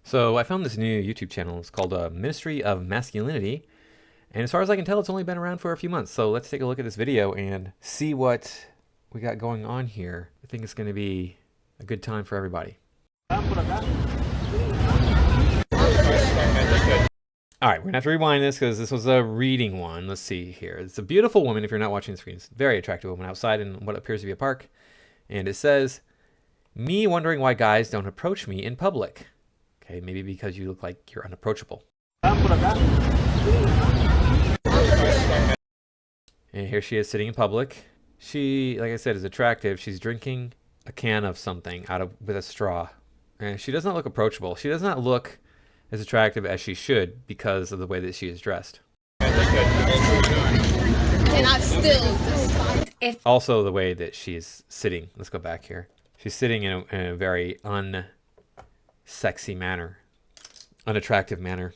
So I found this new YouTube channel. It's called Ministry of Masculinity. And as far as I can tell, it's only been around for a few months. So let's take a look at this video and see what we got going on here. I think it's going to be a good time for everybody. All right, we're going to have to rewind this because this was a reading one. Let's see here. It's a beautiful woman if you're not watching the screen. It's a very attractive woman outside in what appears to be a park. And it says, "Me wondering why guys don't approach me in public." Okay, maybe because you look like you're unapproachable. And here she is sitting in public. She, like I said, is attractive. She's drinking a can of something with a straw. And she does not look approachable. She does not look as attractive as she should because of the way that she is dressed. And I still Also the way that she's sitting. Let's go back here. She's sitting in a very unsexy manner. Unattractive manner.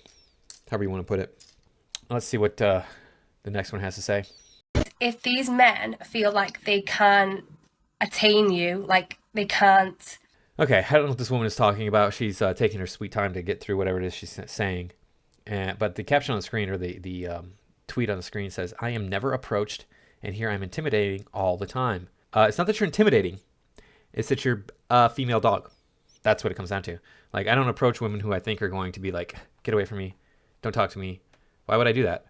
However you want to put it. Let's see what the next one has to say. If these men feel like they can't attain you, like they can't... Okay, I don't know what this woman is talking about. She's taking her sweet time to get through whatever it is she's saying. But the caption on the screen, or the tweet on the screen says, "I am never approached, and here I'm intimidating all the time." It's not that you're intimidating. It's that you're a female dog. That's what it comes down to. Like, I don't approach women who I think are going to be like, "Get away from me. Don't talk to me." Why would I do that?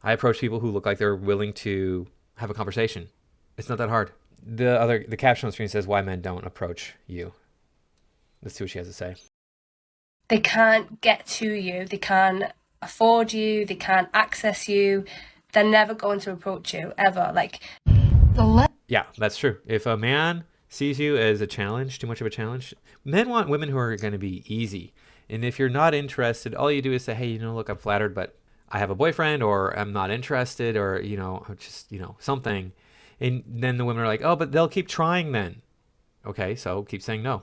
I approach people who look like they're willing to have a conversation. It's not that hard. The caption on the screen says, "Why men don't approach you." Let's see what she has to say. They can't get to you, they can't afford you, they can't access you, they're never going to approach you, ever. Like, yeah, that's true. If a man sees you as a challenge, too much of a challenge, men want women who are going to be easy. And if you're not interested, all you do is say, "Hey, look, I'm flattered, but I have a boyfriend," or "I'm not interested," or, just, something. And then the women are like, "Oh, but they'll keep trying then." Okay, so keep saying no.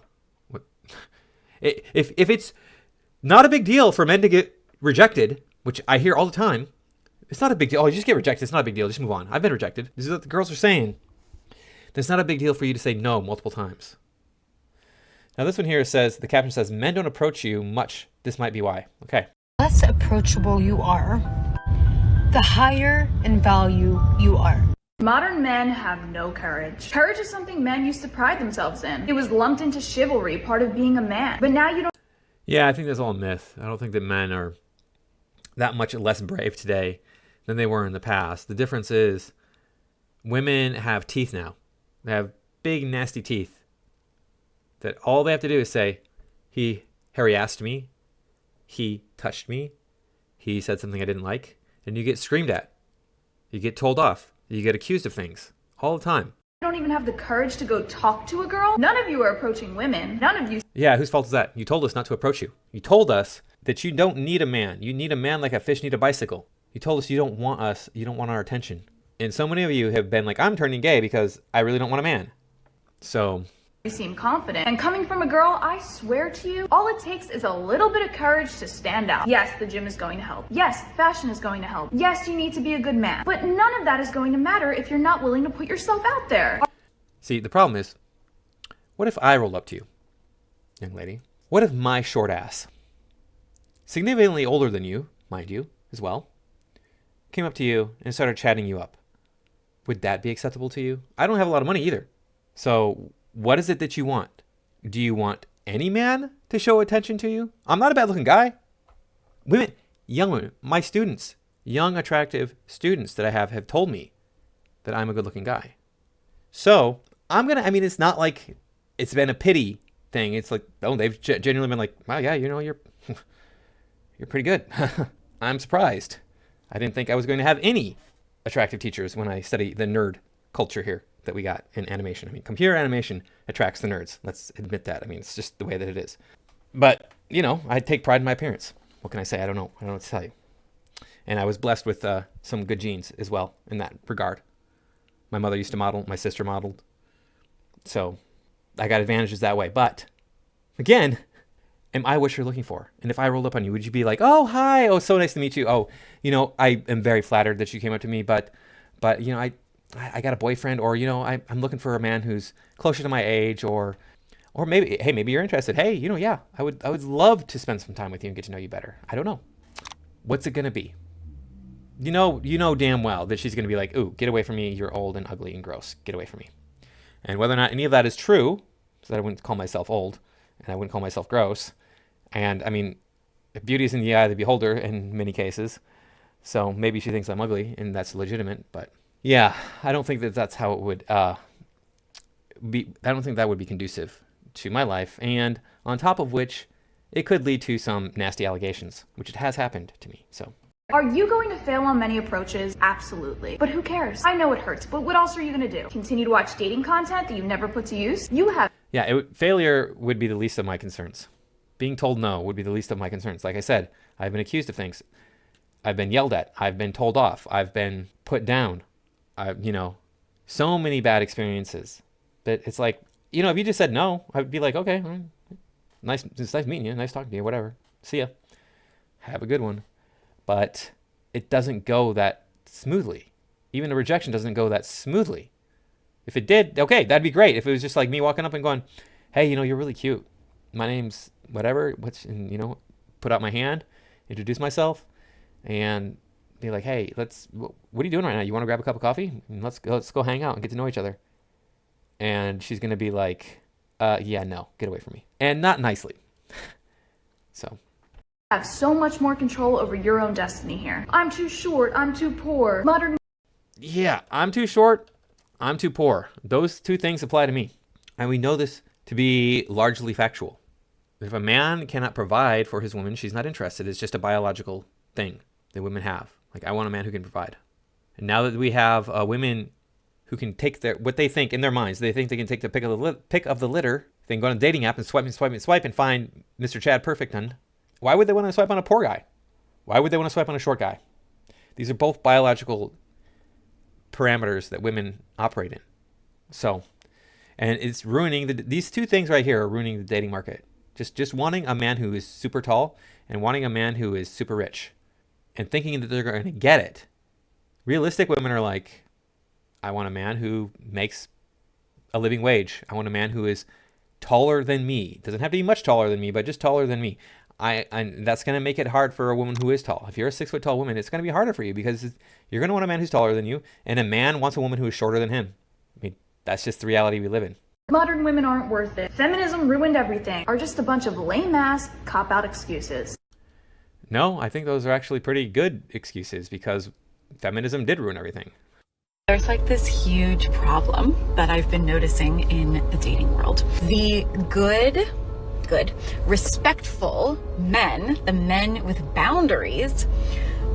If it's not a big deal for men to get rejected, which I hear all the time, it's not a big deal. Oh, you just get rejected. It's not a big deal. Just move on. I've been rejected. This is what the girls are saying. It's not a big deal for you to say no multiple times. Now this one here says, the caption says, "Men don't approach you much. This might be why." Okay. Less approachable you are, the higher in value you are. Modern men have no courage. Courage is something men used to pride themselves in. It was lumped into chivalry, part of being a man. But now you don't... Yeah, I think that's all a myth. I don't think that men are that much less brave today than they were in the past. The difference is women have teeth now. They have big, nasty teeth that all they have to do is say, "He harassed me. He touched me. He said something I didn't like." And you get screamed at. You get told off. You get accused of things all the time. You don't even have the courage to go talk to a girl. None of you are approaching women. None of you... Yeah, whose fault is that? You told us not to approach you. You told us that you don't need a man. You need a man like a fish need a bicycle. You told us you don't want us. You don't want our attention. And so many of you have been like, "I'm turning gay because I really don't want a man." So... You seem confident. And coming from a girl, I swear to you, all it takes is a little bit of courage to stand out. Yes, the gym is going to help. Yes, fashion is going to help. Yes, you need to be a good man. But none of that is going to matter if you're not willing to put yourself out there. See, the problem is, what if I rolled up to you, young lady? What if my short ass, significantly older than you, mind you, as well, came up to you and started chatting you up? Would that be acceptable to you? I don't have a lot of money either. So what is it that you want? Do you want any man to show attention to you? I'm not a bad looking guy. Women, young women, my students, young attractive students that I have told me that I'm a good looking guy. So it's not like it's been a pity thing. It's like, oh, they've genuinely been like, "Wow, yeah, you're pretty good." I'm surprised. I didn't think I was going to have any attractive teachers when I study the nerd culture here that we got in animation. Computer animation attracts the nerds. Let's admit that. It's just the way that it is. But, I take pride in my appearance. What can I say? I don't know. I don't know what to tell you. And I was blessed with some good genes as well in that regard. My mother used to model. My sister modeled. So I got advantages that way. But, again, am I what you're looking for? And if I rolled up on you, would you be like, "Oh, hi. Oh, so nice to meet you. Oh, I am very flattered that you came up to me, but I got a boyfriend," or, "I'm looking for a man who's closer to my age," or Or maybe, hey, maybe you're interested. Hey, yeah, I would love to spend some time with you and get to know you better. I don't know. What's it going to be? You know damn well that she's going to be like, ooh, get away from me. You're old and ugly and gross. Get away from me. And whether or not any of that is true, so that I wouldn't call myself old and I wouldn't call myself gross. And I mean, beauty is in the eye of the beholder in many cases. So maybe she thinks I'm ugly and that's legitimate. But yeah, I don't think that that's how it would be. I don't think that would be conducive to my life. And on top of which, it could lead to some nasty allegations, which it has happened to me. So. Are you going to fail on many approaches? Absolutely. But who cares? I know it hurts, but what else are you going to do? Continue to watch dating content that you never put to use? You have... Yeah, failure would be the least of my concerns. Being told no would be the least of my concerns. Like I said, I've been accused of things. I've been yelled at. I've been told off. I've been put down. So many bad experiences. That it's like, if you just said no, I'd be like, okay, it's nice meeting you. Nice talking to you. Whatever. See ya. Have a good one. But it doesn't go that smoothly. Even a rejection doesn't go that smoothly. If it did, okay, that'd be great. If it was just like me walking up and going, hey, you're really cute. My name's whatever. Put out my hand, introduce myself, and be like, hey, what are you doing right now? You want to grab a cup of coffee? And let's go hang out and get to know each other. And she's going to be like, yeah, no, get away from me. And not nicely. So. Have so much more control over your own destiny here. I'm too short, I'm too poor. Modern... Yeah, I'm too short, I'm too poor. Those two things apply to me. And we know this to be largely factual. If a man cannot provide for his woman, she's not interested. It's just a biological thing that women have. Like, I want a man who can provide. And now that we have women who can take what they think in their minds, they think they can take the pick of the litter, they can go on a dating app and swipe and find Mr. Chad Perfecton. Why would they want to swipe on a poor guy? Why would they want to swipe on a short guy? These are both biological parameters that women operate in. So, and it's ruining these two things right here are ruining the dating market. Just wanting a man who is super tall and wanting a man who is super rich and thinking that they're going to get it. Realistic women are like, I want a man who makes a living wage. I want a man who is taller than me. Doesn't have to be much taller than me, but just taller than me. And that's going to make it hard for a woman who is tall. If you're a 6 foot tall woman, it's going to be harder for you because you're going to want a man who's taller than you, and a man wants a woman who is shorter than him. I mean, that's just the reality we live in. Modern women aren't worth it. Feminism ruined everything. Are just a bunch of lame-ass cop-out excuses. No, I think those are actually pretty good excuses because feminism did ruin everything. There's like this huge problem that I've been noticing in the dating world. The good, respectful men, the men with boundaries,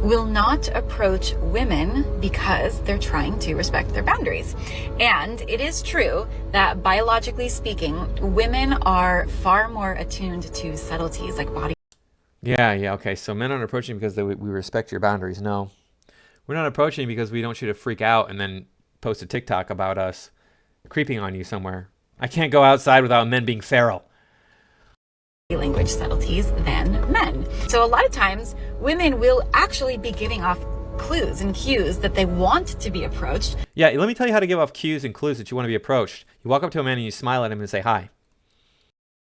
will not approach women because they're trying to respect their boundaries. And it is true that biologically speaking, women are far more attuned to subtleties like body. Yeah, okay. So men aren't approaching because we respect your boundaries. No. We're not approaching because we don't want you to freak out and then post a TikTok about us creeping on you somewhere. I can't go outside without men being feral. Language subtleties than men. So a lot of times women will actually be giving off clues and cues that they want to be approached. Yeah, let me tell you how to give off cues and clues that you want to be approached. You walk up to a man and you smile at him and say hi.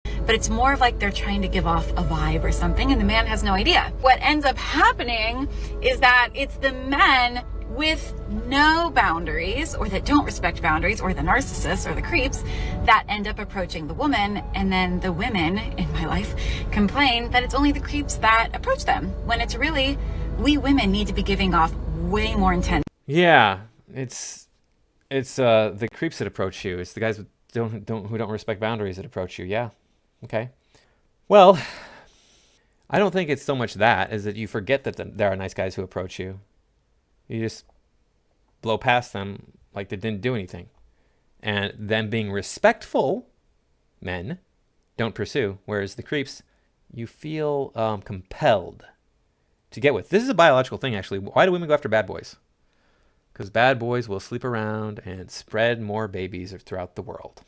But it's more of like they're trying to give off a vibe or something and the man has no idea. What ends up happening is that it's the men with no boundaries or that don't respect boundaries or the narcissists or the creeps that end up approaching the woman, and then the women in my life complain that it's only the creeps that approach them when it's really we women need to be giving off way more intense. Yeah, it's the creeps that approach you. It's the guys who don't respect boundaries that approach you. Yeah. Okay. Well, I don't think it's so much that as that you forget that there are nice guys who approach you. You just blow past them like they didn't do anything. And them being respectful men don't pursue, whereas the creeps, you feel compelled to get with. This is a biological thing, actually. Why do women go after bad boys? Because bad boys will sleep around and spread more babies throughout the world.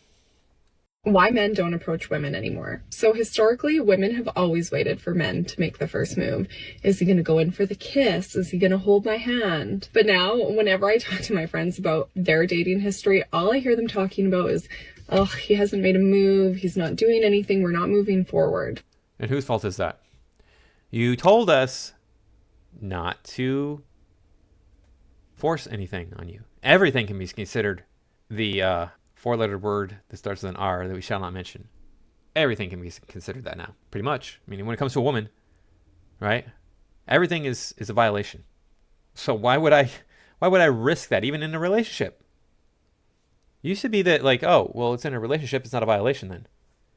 Why men don't approach women anymore. So historically, women have always waited for men to make the first move. Is he going to go in for the kiss? Is he going to hold my hand? But now, whenever I talk to my friends about their dating history, all I hear them talking about is ugh, he hasn't made a move, he's not doing anything, we're not moving forward. And whose fault is that? You told us not to force anything on you. Everything can be considered the four-letter word that starts with an R that we shall not mention. Everything can be considered that now, pretty much. I mean, when it comes to a woman, right? Everything is a violation. So why would I risk that even in a relationship? It used to be that like, oh, well, it's in a relationship, it's not a violation then.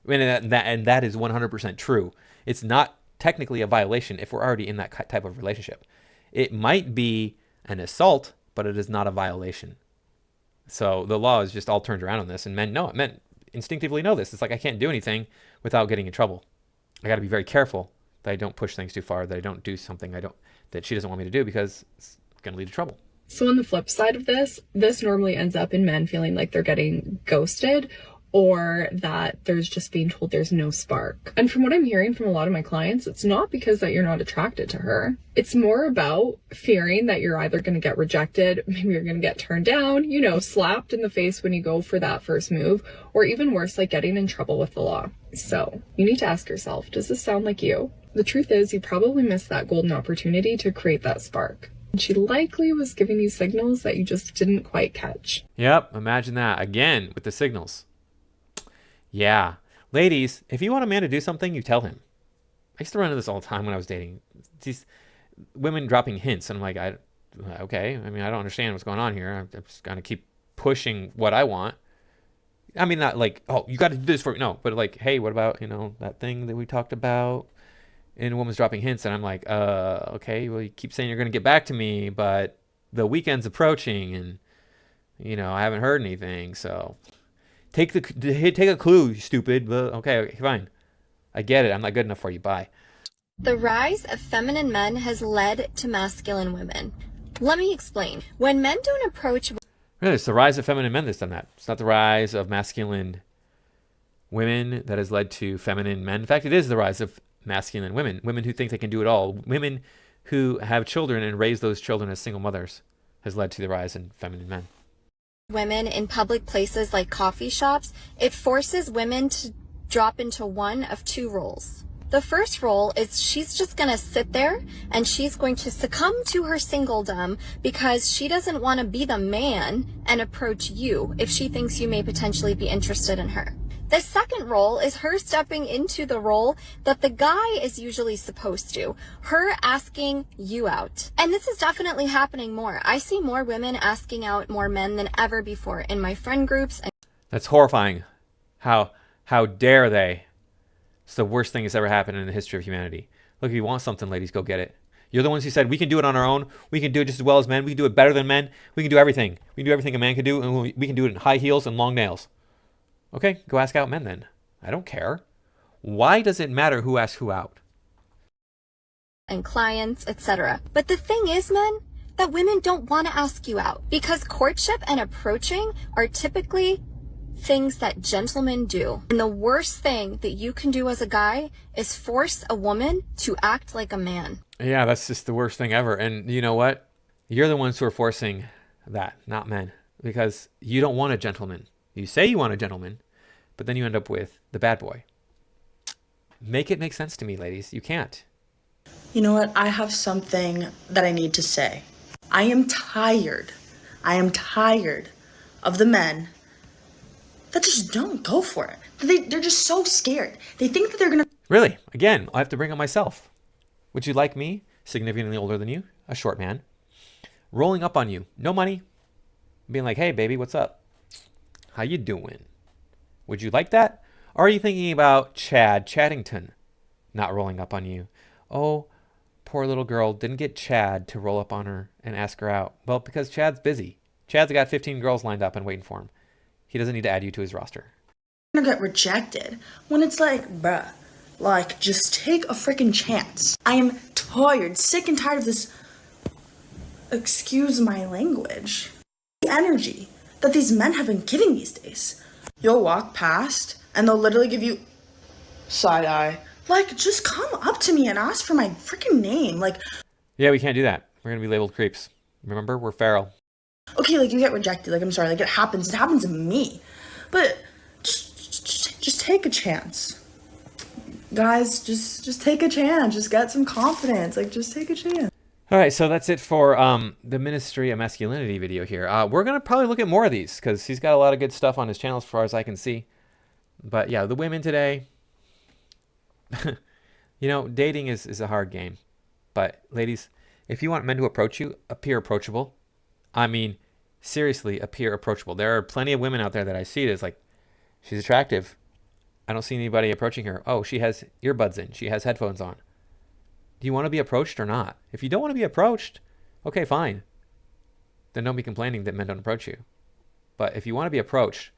And that is 100% true. It's not technically a violation if we're already in that type of relationship. It might be an assault, but it is not a violation. So the law is just all turned around on this, and men instinctively know this. It's like I can't do anything without getting in trouble. I got to be very careful that I don't push things too far, that I don't do something that she doesn't want me to do because it's going to lead to trouble. So on the flip side of this normally ends up in men feeling like they're getting ghosted, or that there's just being told there's no spark. And from what I'm hearing from a lot of my clients, it's not because that you're not attracted to her. It's more about fearing that you're either going to get rejected, maybe you're going to get turned down, slapped in the face when you go for that first move, or even worse, like getting in trouble with the law. So you need to ask yourself, does this sound like you? The truth is, you probably missed that golden opportunity to create that spark. And she likely was giving you signals that you just didn't quite catch. Yep, imagine that. Again, with the signals. Yeah. Ladies, if you want a man to do something, you tell him. I used to run into this all the time when I was dating. These women dropping hints, and I'm like, okay. I mean, I don't understand what's going on here. I'm just going to keep pushing what I want. I mean, not like, oh, you got to do this for me. No, but like, hey, what about, that thing that we talked about? And a woman's dropping hints, and I'm like, okay, well, you keep saying you're going to get back to me, but the weekend's approaching, and, I haven't heard anything, so... Take a clue, you stupid. Okay, fine. I get it. I'm not good enough for you. Bye. The rise of feminine men has led to masculine women. Let me explain. When men don't approach... Really, it's the rise of feminine men that's done that. It's not the rise of masculine women that has led to feminine men. In fact, it is the rise of masculine women. Women who think they can do it all. Women who have children and raise those children as single mothers has led to the rise in feminine men. Women in public places like coffee shops, it forces women to drop into one of two roles. The first role is she's just going to sit there and she's going to succumb to her singledom because she doesn't want to be the man and approach you if she thinks you may potentially be interested in her. The second role is her stepping into the role that the guy is usually supposed to, her asking you out. And this is definitely happening more. I see more women asking out more men than ever before in my friend groups. That's horrifying. How dare they? It's the worst thing that's ever happened in the history of humanity. Look, if you want something, ladies, go get it. You're the ones who said we can do it on our own. We can do it just as well as men. We can do it better than men. We can do everything. We can do everything a man can do, and we can do it in high heels and long nails. Okay, go ask out men then. I don't care. Why does it matter who asks who out? And clients, etc. But the thing is, men, that women don't want to ask you out because courtship and approaching are typically things that gentlemen do. And the worst thing that you can do as a guy is force a woman to act like a man. Yeah, that's just the worst thing ever. And you know what? You're the ones who are forcing that, not men, because you don't want a gentleman. You say you want a gentleman, but then you end up with the bad boy. Make it make sense to me, ladies. You can't. You know what? I have something that I need to say. I am tired. I am tired of the men that just don't go for it. They're just so scared. They think that they're going to... Really? Again, I have to bring up myself. Would you like me, significantly older than you, a short man, rolling up on you, no money, being like, hey, baby, what's up? How you doing? Would you like that? Or are you thinking about Chad Chaddington not rolling up on you? Oh, poor little girl didn't get Chad to roll up on her and ask her out. Well, because Chad's busy. Chad's got 15 girls lined up and waiting for him. He doesn't need to add you to his roster. Gonna get rejected when it's like, bruh, like, just take a freaking chance. I am tired, sick and tired of this, excuse my language, the energy that these men have been giving these days. You'll walk past and they'll literally give you side eye. Like, just come up to me and ask for my freaking name. Like, yeah, we can't do that. We're gonna be labeled creeps. Remember, we're feral. Okay, like, you get rejected. Like, I'm sorry, like, it happens. It happens to me. But Just take a chance. Guys, just take a chance. Just get some confidence. Like, just take a chance. All right, so that's it for the Ministry of Masculinity video here. We're going to probably look at more of these because he's got a lot of good stuff on his channel as far as I can see. But yeah, the women today, you know, dating is a hard game. But ladies, if you want men to approach you, appear approachable. I mean, seriously, appear approachable. There are plenty of women out there that I see that's like, she's attractive. I don't see anybody approaching her. Oh, she has earbuds in. She has headphones on. Do you want to be approached or not? If you don't want to be approached, okay, fine. Then don't be complaining that men don't approach you. But if you want to be approached,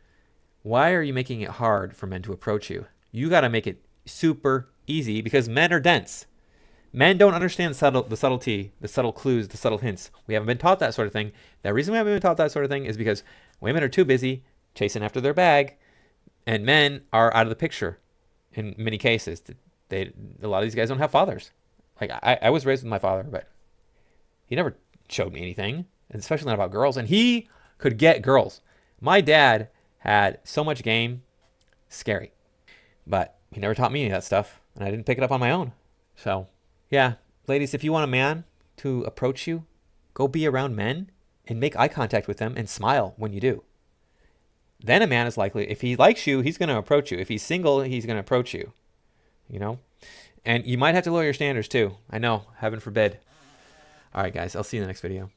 why are you making it hard for men to approach you? You got to make it super easy because men are dense. Men don't understand the subtlety, the subtle clues, the subtle hints. We haven't been taught that sort of thing. The reason we haven't been taught that sort of thing is because women are too busy chasing after their bag, and men are out of the picture in many cases. A lot of these guys don't have fathers. Like, I was raised with my father, but he never showed me anything, especially not about girls. And he could get girls. My dad had so much game, scary. But he never taught me any of that stuff, and I didn't pick it up on my own. So, yeah, ladies, if you want a man to approach you, go be around men and make eye contact with them and smile when you do. Then a man is likely, if he likes you, he's going to approach you. If he's single, he's going to approach you, you know? And you might have to lower your standards too. I know, heaven forbid. All right, guys, I'll see you in the next video.